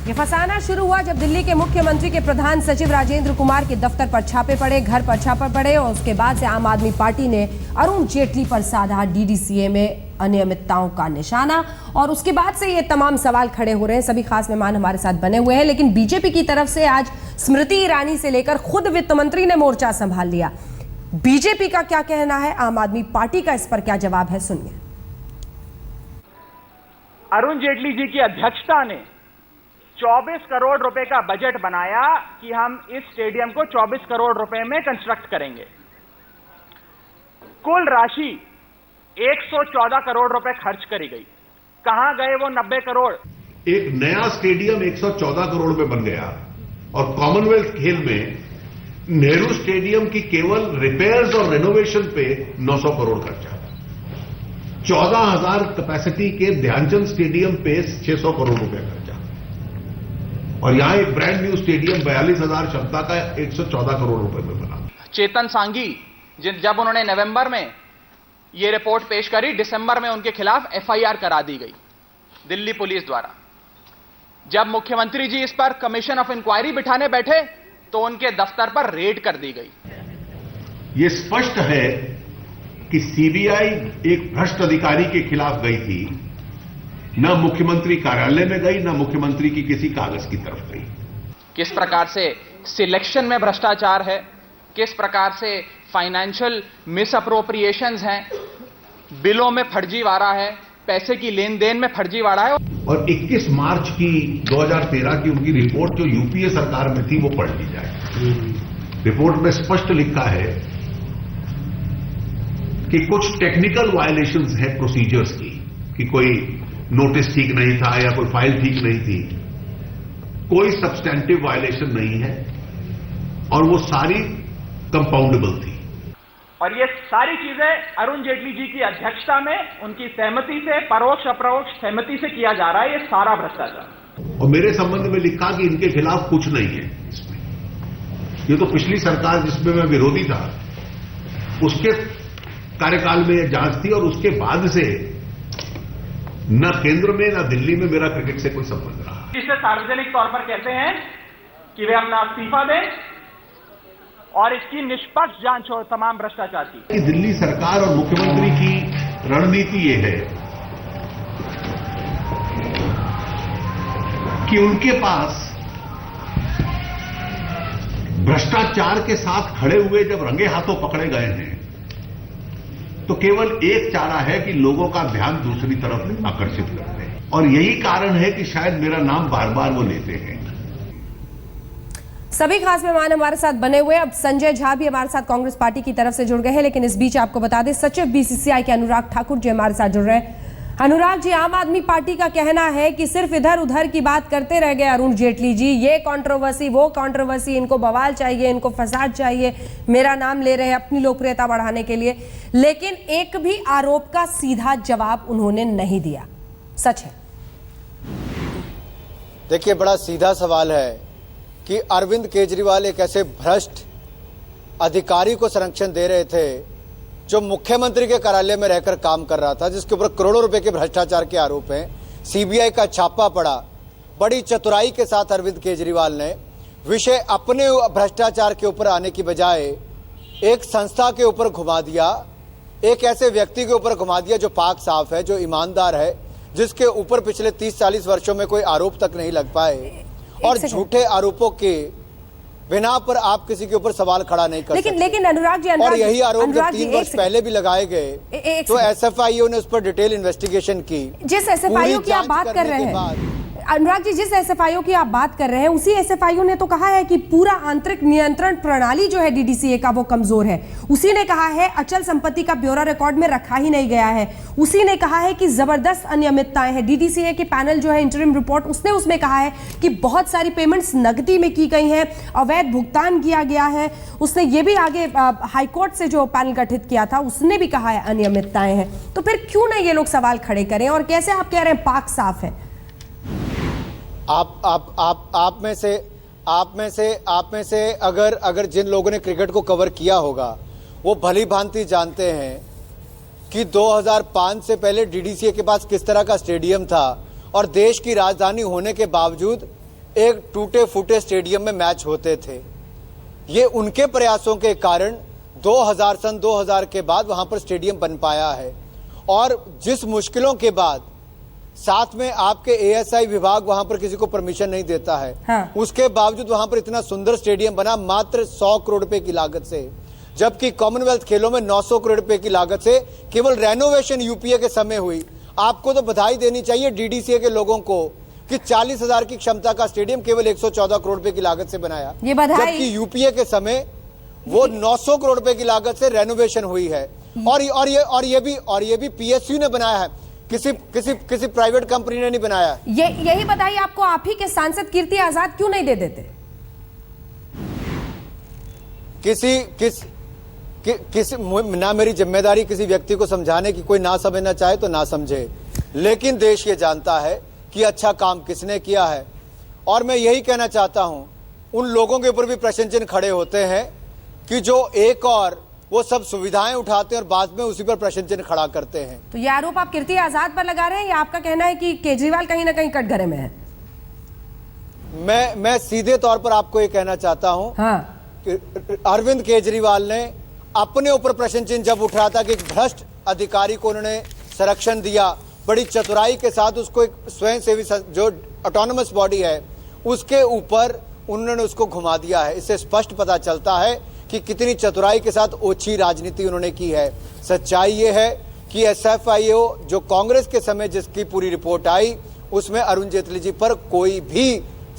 ये फसाना शुरू हुआ जब दिल्ली के मुख्यमंत्री के प्रधान सचिव राजेंद्र कुमार के दफ्तर पर छापे पड़े, घर पर छापे पड़े और उसके बाद से आम आदमी पार्टी ने अरुण जेटली पर साधा डीडीसीए में अनियमितताओं का निशाना और उसके बाद से ये तमाम सवाल खड़े हो रहे हैं। सभी खास मेहमान हमारे साथ बने हुए हैं, लेकिन बीजेपी की तरफ से आज स्मृति ईरानी से लेकर खुद वित्त मंत्री ने मोर्चा संभाल लिया। बीजेपी का क्या कहना है, आम आदमी पार्टी का इस पर क्या जवाब है, सुनिए। अरुण जेटली जी की अध्यक्षता ने 24 करोड़ रुपए का बजट बनाया कि हम इस स्टेडियम को 24 करोड़ रुपए में कंस्ट्रक्ट करेंगे। कुल राशि 114 करोड़ रुपए खर्च करी गई। कहां गए वो 90 करोड़? एक नया स्टेडियम 114 करोड़ में बन गया और कॉमनवेल्थ खेल में नेहरू स्टेडियम की केवल रिपेयर्स और रेनोवेशन पे 900 करोड़ खर्चा। 14,000 कैपेसिटी के ध्यानचंद स्टेडियम पे 600 करोड़ रुपए खर्चा और यहां एक ब्रांड न्यू स्टेडियम 42,000 क्षमता का 114 करोड़ रुपए में बना। चेतन सांगी जब उन्होंने नवंबर में ये रिपोर्ट पेश करी, दिसंबर में उनके खिलाफ एफआईआर करा दी गई दिल्ली पुलिस द्वारा। जब मुख्यमंत्री जी इस पर कमीशन ऑफ इंक्वायरी बिठाने बैठे तो उनके दफ्तर पर रेड कर दी गई। यह स्पष्ट है कि सीबीआई एक भ्रष्ट अधिकारी के खिलाफ गई थी, न मुख्यमंत्री कार्यालय में गई, न मुख्यमंत्री की किसी कागज की तरफ गई। किस प्रकार से सिलेक्शन में भ्रष्टाचार है, किस प्रकार से फाइनेंशियल मिस अप्रोप्रिएशंस हैं, बिलों में फर्जीवाड़ा है, पैसे की लेन देन में फर्जीवाड़ा है। और 21 मार्च की 2013 की उनकी रिपोर्ट जो यूपीए सरकार में थी वो पढ़ ली जाए। रिपोर्ट में स्पष्ट लिखा है कि कुछ टेक्निकल वायलेशंस है प्रोसीजर्स की, कि कोई नोटिस ठीक नहीं था या कोई फाइल ठीक नहीं थी। कोई सब्सटेंटिव वायलेशन नहीं है और वो सारी कंपाउंडेबल थी। और ये सारी चीजें अरुण जेटली जी की अध्यक्षता में उनकी सहमति से, परोक्ष अपरोक्ष सहमति से किया जा रहा है ये सारा भ्रष्टाचार। और मेरे संबंध में लिखा कि इनके खिलाफ कुछ नहीं है इसमें। ये तो पिछली सरकार जिसमें मैं विरोधी था उसके कार्यकाल में यह जांच थी और उसके बाद से न केंद्र में न दिल्ली में मेरा क्रिकेट से कोई संबंध रहा। जिसे सार्वजनिक तौर पर कहते हैं कि वे अपना इस्तीफा दें और इसकी निष्पक्ष जांच हो तमाम भ्रष्टाचार की। दिल्ली सरकार और मुख्यमंत्री की रणनीति ये है कि उनके पास भ्रष्टाचार के साथ खड़े हुए जब रंगे हाथों पकड़े गए हैं तो केवल एक चारा है कि लोगों का ध्यान दूसरी तरफ आकर्षित करते हैं और यही कारण है कि शायद मेरा नाम बार बार वो लेते हैं। सभी खास मेहमान हमारे साथ बने हुए। अब संजय झा भी हमारे साथ कांग्रेस पार्टी की तरफ से जुड़ गए हैं, लेकिन इस बीच आपको बता दें सचिव बीसीसीआई के अनुराग ठाकुर जी हमारे साथ जुड़ रहे हैं। अनुराग जी, आम आदमी पार्टी का कहना है कि सिर्फ इधर उधर की बात करते रह गए अरुण जेटली जी, ये कंट्रोवर्सी वो कंट्रोवर्सी, इनको बवाल चाहिए, इनको फसाद चाहिए, मेरा नाम ले रहे हैं अपनी लोकप्रियता बढ़ाने के लिए, लेकिन एक भी आरोप का सीधा जवाब उन्होंने नहीं दिया। सच है? देखिए, बड़ा सीधा सवाल है कि अरविंद केजरीवाल एक ऐसे भ्रष्ट अधिकारी को संरक्षण दे रहे थे जो मुख्यमंत्री के कार्यालय में रहकर काम कर रहा था, जिसके ऊपर करोड़ों रुपए के भ्रष्टाचार के आरोप हैं। सीबीआई का छापा पड़ा। बड़ी चतुराई के साथ अरविंद केजरीवाल ने विषय अपने भ्रष्टाचार के ऊपर आने की बजाय एक संस्था के ऊपर घुमा दिया, एक ऐसे व्यक्ति के ऊपर घुमा दिया जो पाक साफ है, जो ईमानदार है, जिसके ऊपर पिछले 30-40 वर्षों में कोई आरोप तक नहीं लग पाए। और झूठे आरोपों के बिना पर आप किसी के ऊपर सवाल खड़ा नहीं कर सकते। लेकिन अनुराग जी, और यही आरोप जब 3 वर्ष पहले भी लगाए गए तो एसएफआईओ ने उस पर डिटेल इन्वेस्टिगेशन की। जिस एसएफआईओ की आप बात कर रहे हैं अनुराग जी, जिस एसएफआईओ की आप बात कर रहे हैं उसी एसएफआईओ ने तो कहा है कि पूरा आंतरिक नियंत्रण प्रणाली जो है डीडीसीए का वो कमजोर है। उसी ने कहा है अचल संपत्ति का ब्यौरा रिकॉर्ड में रखा ही नहीं गया है। उसी ने कहा है कि जबरदस्त अनियमितताएं हैं। डीडीसीए के पैनल जो है इंटरिम रिपोर्ट, उसने उसमें कहा है कि बहुत सारी पेमेंट्स नकदी में की गई हैं, अवैध भुगतान किया गया है। उसने ये भी आगे हाईकोर्ट से जो पैनल गठित किया था उसने भी कहा है अनियमितताएं हैं। तो फिर क्यों ना ये लोग सवाल खड़े करें? और कैसे आप कह रहे हैं पाक साफ है? आप में से अगर जिन लोगों ने क्रिकेट को कवर किया होगा वो भली भांति जानते हैं कि 2005 से पहले डीडीसीए के पास किस तरह का स्टेडियम था और देश की राजधानी होने के बावजूद एक टूटे फूटे स्टेडियम में मैच होते थे। ये उनके प्रयासों के कारण 2000 के बाद वहां पर स्टेडियम बन पाया है। और जिस मुश्किलों के बाद साथ में आपके एएसआई विभाग वहां पर किसी को परमिशन नहीं देता है, हाँ। उसके बावजूद वहां पर इतना सुंदर स्टेडियम बना मात्र 100 करोड़ रुपए की लागत से, जबकि कॉमनवेल्थ खेलों में 900 करोड़ रुपए की लागत से केवल रेनोवेशन यूपीए के समय हुई। आपको तो बधाई देनी चाहिए डीडीसीए के लोगों को कि 40,000 की क्षमता का स्टेडियम केवल 114 करोड़ रुपए की लागत से बनाया, ये बधाई। जबकि यूपीए के समय वो 900 करोड़ रुपए की लागत से रेनोवेशन हुई है। और ये भी पीएसयू ने बनाया है, किसी प्राइवेट कंपनी ने नहीं बनाया। यही बताइए, आपको आप ही के सांसद कीर्ति आजाद क्यों नहीं दे देते? ना मेरी जिम्मेदारी किसी व्यक्ति को समझाने की, कोई ना समझना चाहे तो ना समझे, लेकिन देश ये जानता है कि अच्छा काम किसने किया है। और मैं यही कहना चाहता हूं, उन लोगों के ऊपर भी प्रश्न चिन्ह खड़े होते हैं कि जो एक और वो सब सुविधाएं उठाते हैं और बाद में उसी पर प्रश्न चिन्ह खड़ा करते हैं। तो ये आरोप आप कीर्ति आजाद पर लगा रहे हैं या आपका कहना है कि केजरीवाल कहीं ना कहीं कटघरे में है? मैं सीधे तौर पर आपको ये कहना चाहता हूं, हाँ। कि अरविंद केजरीवाल ने अपने ऊपर प्रश्न चिन्ह जब उठ रहा था कि एक भ्रष्ट अधिकारी को उन्होंने संरक्षण दिया, बड़ी चतुराई के साथ उसको एक स्वयंसेवी जो ऑटोनमस बॉडी है उसके ऊपर उन्होंने उसको घुमा दिया है। इससे स्पष्ट पता चलता है कि कितनी चतुराई के साथ ओछी राजनीति उन्होंने की है। सच्चाई ये है कि एसएफआईओ जो कांग्रेस के समय जिसकी पूरी रिपोर्ट आई उसमें अरुण जेटली जी पर कोई भी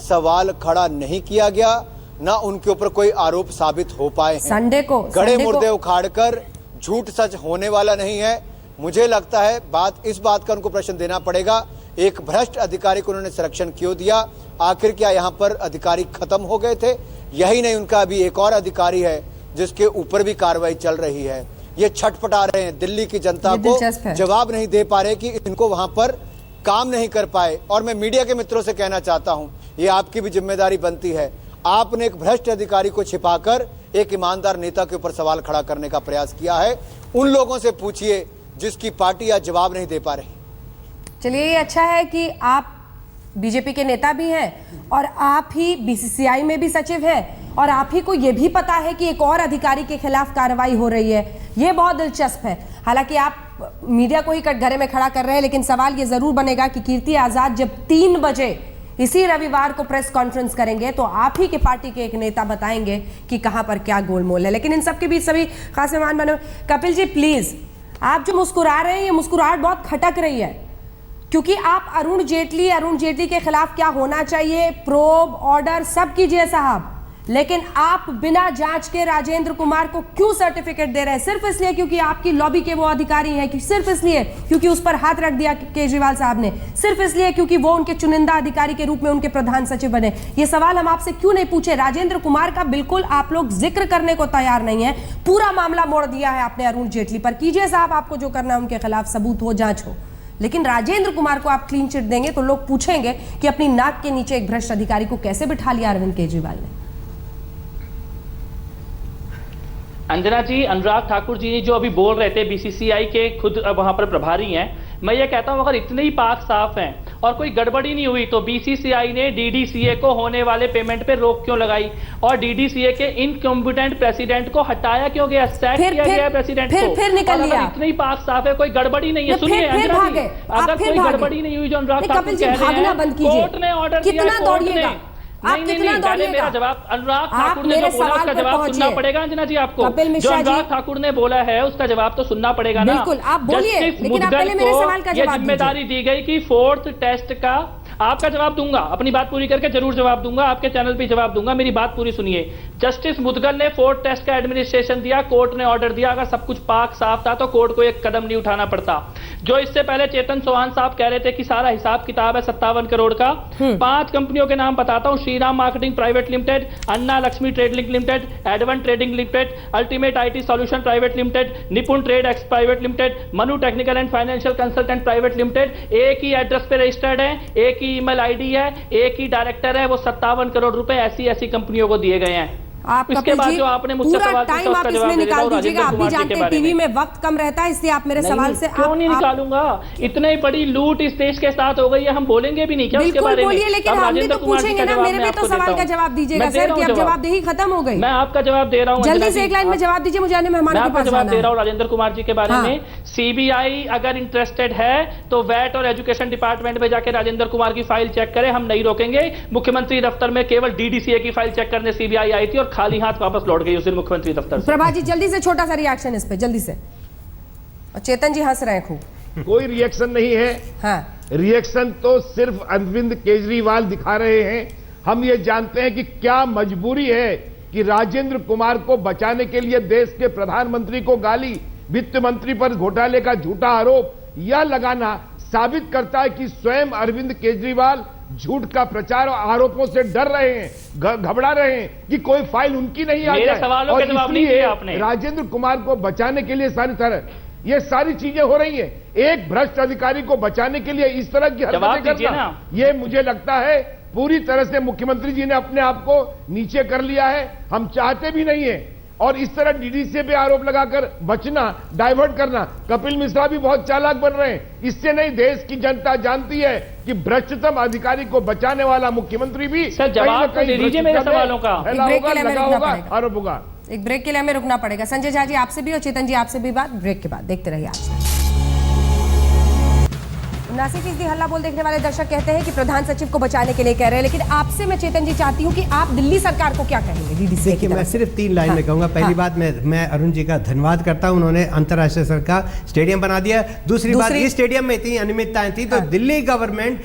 सवाल खड़ा नहीं किया गया, ना उनके ऊपर कोई आरोप साबित हो पाए हैं। संडे को गड़े मुर्दे उखाड़कर झूठ सच होने वाला नहीं है। मुझे लगता है इस बात का उनको प्रश्न देना पड़ेगा, एक भ्रष्ट अधिकारी को उन्होंने संरक्षण क्यों दिया? आखिर क्या यहाँ पर अधिकारी खत्म हो गए थे? यही नहीं, उनका अभी एक और अधिकारी है जिसके ऊपर भी कार्रवाई चल रही है। ये छटपटा रहे हैं, दिल्ली की जनता को जवाब नहीं दे पा रहे कि इनको वहां पर काम नहीं कर पाए। और मैं मीडिया के मित्रों से कहना चाहता हूं, ये आपकी भी जिम्मेदारी बनती है। आपने एक भ्रष्ट अधिकारी को छिपाकर एक ईमानदार नेता के ऊपर सवाल खड़ा करने का प्रयास किया है। उन लोगों से पूछिए जिसकी पार्टी आज जवाब नहीं दे पा रही। चलिए, ये अच्छा है कि आप बीजेपी के नेता भी हैं और आप ही बीसीसीआई में भी सचिव हैं और आप ही को यह भी पता है कि एक और अधिकारी के खिलाफ कार्रवाई हो रही है। ये बहुत दिलचस्प है। हालांकि आप मीडिया को ही कटघरे में खड़ा कर रहे हैं, लेकिन सवाल ये जरूर बनेगा कि कीर्ति आजाद जब 3 बजे इसी रविवार को प्रेस कॉन्फ्रेंस करेंगे तो आप ही के पार्टी के एक नेता बताएंगे कि कहां पर क्या गोलमोल है। लेकिन इन सबके बीच सभी खास मेहमान बने। कपिल जी प्लीज, आप जो मुस्कुरा रहे हैं ये मुस्कुराहट बहुत खटक रही है, क्योंकि आप अरुण जेटली के खिलाफ क्या होना चाहिए, प्रोब ऑर्डर सब कीजिए साहब, लेकिन आप बिना जांच के राजेंद्र कुमार को क्यों सर्टिफिकेट दे रहे हैं? सिर्फ इसलिए क्योंकि आपकी लॉबी के वो अधिकारी हैं, कि सिर्फ इसलिए क्योंकि उस पर हाथ रख दिया केजरीवाल साहब ने, सिर्फ इसलिए क्योंकि वो उनके चुनिंदा अधिकारी के रूप में उनके प्रधान सचिव बने? ये सवाल हम आपसे क्यों नहीं पूछे? राजेंद्र कुमार का बिल्कुल आप लोग जिक्र करने को तैयार नहीं है। पूरा मामला मोड़ दिया है आपने अरुण जेटली पर। कीजिए साहब, आपको जो करना है उनके खिलाफ सबूत हो, जांच हो, लेकिन राजेंद्र कुमार को आप क्लीन चिट देंगे तो लोग पूछेंगे कि अपनी नाक के नीचे एक भ्रष्ट अधिकारी को कैसे बिठा लिया अरविंद केजरीवाल ने। अंजना जी, अनुराग ठाकुर जी जो अभी बोल रहे थे, बीसीसीआई के खुद वहां पर प्रभारी हैं, मैं ये कहता हूं अगर इतने ही पाक साफ हैं और कोई गड़बड़ी नहीं हुई तो बीसीसीआई ने डीडीसीए को होने वाले पेमेंट पे रोक क्यों लगाई और डीडीसीए के इनकॉम्पिटेंट प्रेसिडेंट को हटाया क्यों गया, सैक किया गया प्रेसिडेंट को? फिर निकल लिया। इतने ही पाक साफ है, कोई गड़बड़ी नहीं है। सुनिए अंजना जी, अगर कोई गड़बड़ी नहीं हुई जो अनुराग ठाकुर कह रहे हैं, कोर्ट ने ऑर्डर दिया, कोर्ट ने नहीं, पहले मेरा जवाब अनुराग ठाकुर ने जो बोला उसका जवाब सुनना पड़ेगा अंजना जी आपको। जो अनुराग ठाकुर ने बोला है उसका जवाब तो सुनना पड़ेगा ना। बिल्कुल, आप बोलिए, लेकिन आप पहले मेरे सवाल का जवाब दीजिए। जिम्मेदारी दी गई कि 4th टेस्ट का आपका जवाब दूंगा, अपनी बात पूरी करके जरूर जवाब दूंगा, आपके चैनल पे जवाब दूंगा, मेरी बात पूरी सुनिए। जस्टिस मुदगल ने 4th टेस्ट का एडमिनिस्ट्रेशन दिया, कोर्ट ने ऑर्डर दिया। अगर सब कुछ पाक साफ था तो कोर्ट को एक कदम नहीं उठाना पड़ता। जो इससे पहले चेतन चौहान साहब कह रहे थे कि सारा हिसाब किताब है 57 करोड़ का। 5 कंपनियों के नाम बताता हूं, Shriram marketing private limited, Anna Lakshmi trading limited, एडवन trading limited, ultimate IT solution private limited, Nipun trade x private limited, Manu technical and financial consultant private limited. एक ही एड्रेस पे रजिस्टर्ड है, एक ही ईमेल आईडी है, एक ही डायरेक्टर है, वो 57 करोड़ रुपए ऐसी कंपनियों को दिए गए हैं। आप इसके कपिल बाद जी जो आपने मुझसे पूरा सवाल पूछा टाइम आप उसका जवाब इसमें दे देता निकाल हूं दीजिएगा। आप राजेंद्र भी कुमार जी जानते के हैं बारे टीवी में वक्त कम रहता है, इसलिए आप मेरे सवाल से क्यों नहीं निकालूंगा? इतने बड़ी लूट इस देश के साथ हो गई है, हम बोलेंगे भी नहीं क्या उसके बिल्कुल बारे में? बोलिए, लेकिन अब हम भी राजेंद्र तो कुमार जी पूछेंगे का ना, जवाब मेरे मैं भी तो आपको सवाल देता का हूं। जवाब दीजिएगा मैं दे सर, रहा कि हूं अब जवाबदेही खत्म हो गई। मैं आपका जवाब दे रहा हूं। जल्दी अंजना से जी, एक लाइन में जवाब दीजिए, मुझे अन्य मेहमानों मैं के आपको पास जवाब जाना दे है। रहा हूं राजेंद्र कुमार जी के बारे हाँ। में। सीबीआई अगर इंटरेस्टेड है तो वैट और एजुकेशन डिपार्टमेंट में जाके राजेंद्र कुमार की फाइल चेक करे, हम नहीं रोकेंगे। मुख्यमंत्री दफ्तर में केवल डीडीसीए की फाइल चेक करने सीबीआई आई थी और खाली हाथ वापस लौट गई उस दिन मुख्यमंत्री दफ्तर से। प्रभा जी जल्दी से छोटा सा रिएक्शन इस पे, जल्दी से। और चेतन जी हंस रहे हैं खूब। कोई रिएक्शन नहीं है। हाँ, रिएक्शन तो सिर्फ अरविंद केजरीवाल दिखा रहे हैं। हम ये जानते हैं कि क्या मजबूरी है कि राजेंद्र कुमार को बचाने के लिए देश के प्रधानमंत्री को गाली, वित्त मंत्री पर घोटाले का झूठा आरोप यह लगाना साबित करता है कि स्वयं अरविंद केजरीवाल झूठ का प्रचार और आरोपों से डर रहे हैं, घबरा रहे हैं कि कोई फाइल उनकी नहीं आ मेरे जाए। सवालों और के जवाब नहीं इसलिए दिए आपने। राजेंद्र कुमार को बचाने के लिए ये सारी चीजें हो रही हैं। एक भ्रष्ट अधिकारी को बचाने के लिए इस तरह की जवाब हरकतें दीजिए करना, ना। ये मुझे लगता है पूरी तरह से मुख्यमंत्री जी ने अपने आप को नीचे कर लिया है। हम चाहते भी नहीं है। और इस तरह डीडीसी पे आरोप लगाकर बचना, डाइवर्ट करना, कपिल मिश्रा भी बहुत चालाक बन रहे हैं। इससे नहीं, देश की जनता जानती है कि भ्रष्टतम अधिकारी को बचाने वाला मुख्यमंत्री भी सर, जवाब तो दे दीजिए मेरे सवालों का। फैला एक ब्रेक होगा, के लिए हमें लगा रुकना होगा, पड़ेगा। आरोप होगा। एक ब्रेक के लिए हमें रुकना पड़ेगा। संजय झा जी आपसे भी और चेतन जी आपसे भी बात ब्रेक के बाद। देखते रहिए आज 79% हल्ला बोल देखने वाले दर्शक कहते हैं कि प्रधान सचिव को बचाने के लिए कह रहे हैं, लेकिन आपसे मैं चेतन जी चाहती हूँ कि आप दिल्ली सरकार को क्या कहेंगे डीडीसी? देखिए, मैं सिर्फ 3 लाइन में कहूंगा। पहली बात, मैं अरुण जी का धन्यवाद करता हूं, उन्होंने अंतर्राष्ट्रीय स्तर का स्टेडियम बना दिया। दूसरी बात, इस स्टेडियम में इतनी अनियमितताएं थी तो Delhi government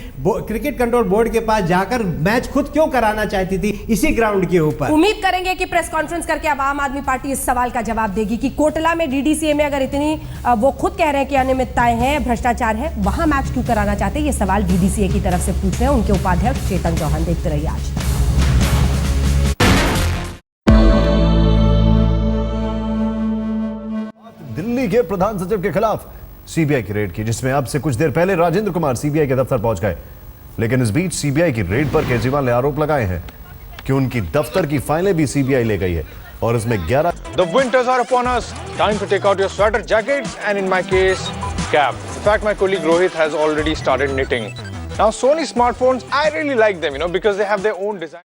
cricket control board के पास जाकर मैच खुद क्यों कराना चाहती थी इसी ग्राउंड के ऊपर? उम्मीद करेंगे कि प्रेस कॉन्फ्रेंस करके अब आम आदमी पार्टी इस सवाल का जवाब देगी कि कोटला में डीडीसीए में अगर इतनी वो खुद कह रहे हैं कि अनियमितताएं हैं, भ्रष्टाचार है, वहां मैच क्यों कराना चाहते हैं? ये सवाल डीडीसीए की तरफ से पूछ रहे हैं उनके उपाध्यक्ष चेतन चौहान। देखते रहिए आज। दिल्ली के प्रधान सचिव के खिलाफ सीबीआई की रेड की, जिसमें अब से कुछ देर पहले राजेंद्र कुमार सीबीआई के दफ्तर पहुंच गए। लेकिन इस बीच सीबीआई की रेड पर केजरीवाल ने आरोप लगाए हैं कि उनकी दफ्तर की फाइलें भी सीबीआई ले गई है और इसमें 11 The winters are upon us. Time to take out your sweater jackets and in my case, cap. In fact, my colleague Rohit has already started knitting. Now, Sony smartphones, I really like them, because they have their own design.